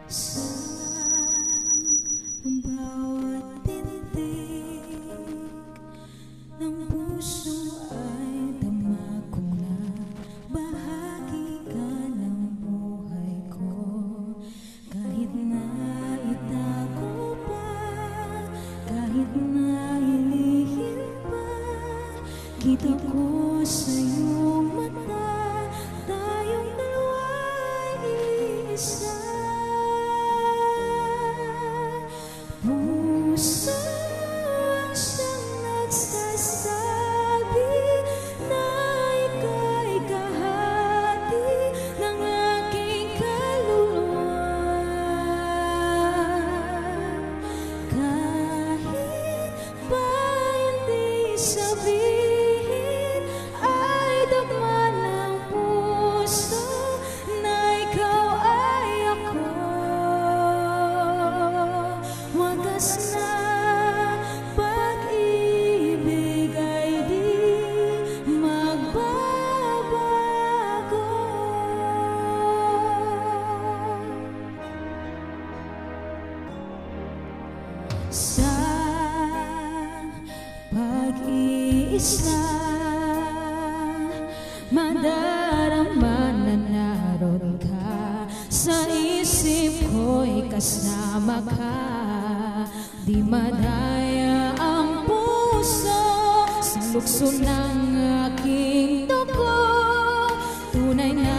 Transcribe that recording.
Sa bawat tindig ng puso ay dama ko na bahagi ka ng buhay ko. Kahit na itago pa, kahit na ilihim pa, kita ko sa iyong mata, tayong dalawa'y iisa. Puso ang siyang nagsasabi na ika'y kahati ng aking kaluluwa. Kahit pa hindi sabihin, ay dama ng puso na ikaw ay ako. Wagas na pag-ibig ay di magbabago. Sa pag-iisa, madarama na naroon ka sa isip ko'y kasama ka. Di madaya ang puso sa lukso ng aking dugo. Tunay na